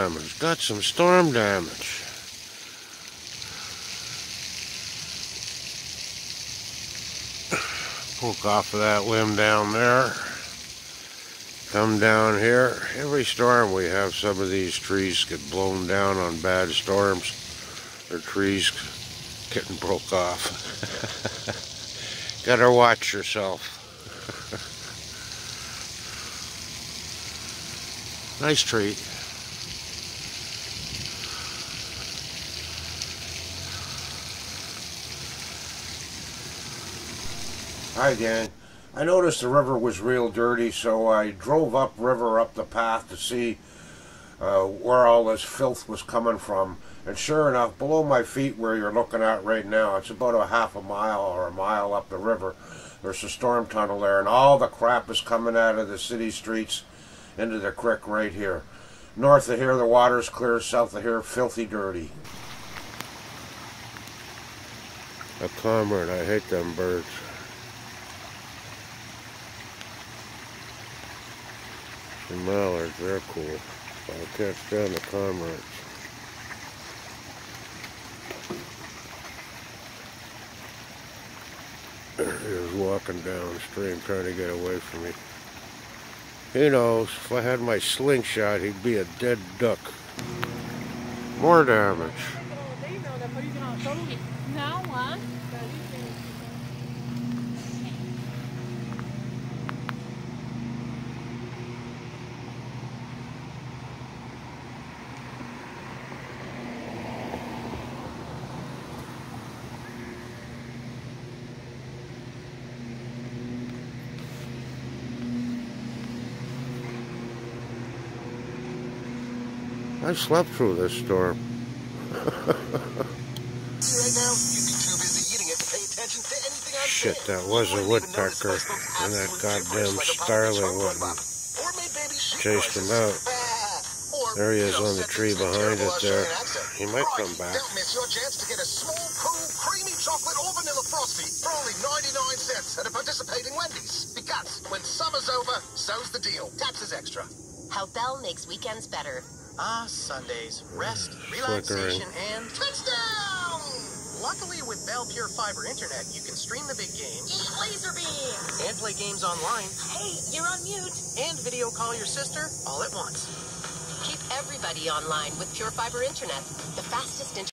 damage. Got some storm damage. Poke off of that limb down there. Come down here. Every storm we have some of these trees get blown down on bad storms. Or trees getting broke off. Gotta watch yourself. Nice tree. Hi gang. I noticed the river was real dirty, so I drove upriver up the path to see where all this filth was coming from. And sure enough, below my feet where you're looking at right now, it's about a half a mile or a mile up the river. There's a storm tunnel there, and all the crap is coming out of the city streets into the creek right here. North of here, the water's clear. South of here, filthy dirty. A cormorant, I hate them birds. The mallards, they're cool. I can't stand the cormorants. He was walking downstream trying to get away from me. Who knows, if I had my slingshot, he'd be a dead duck. More damage. I slept through this storm. Shit, that was a woodpecker, and that goddamn starling went and chased him out. There he is on the tree behind it there. He might come back. Don't miss your chance to get a small, cool, creamy chocolate or vanilla frosty for only 99 cents at a participating Wendy's. Because when summer's over, so's the deal. Taxes extra. How Bell makes weekends better. Sundays, rest, relaxation, and touchdown! Luckily, with Bell Pure Fiber Internet, you can stream the big game, Eat laser beams! and play games online, Hey, you're on mute. and video call your sister all at once. Keep everybody online with Pure Fiber Internet, the fastest internet.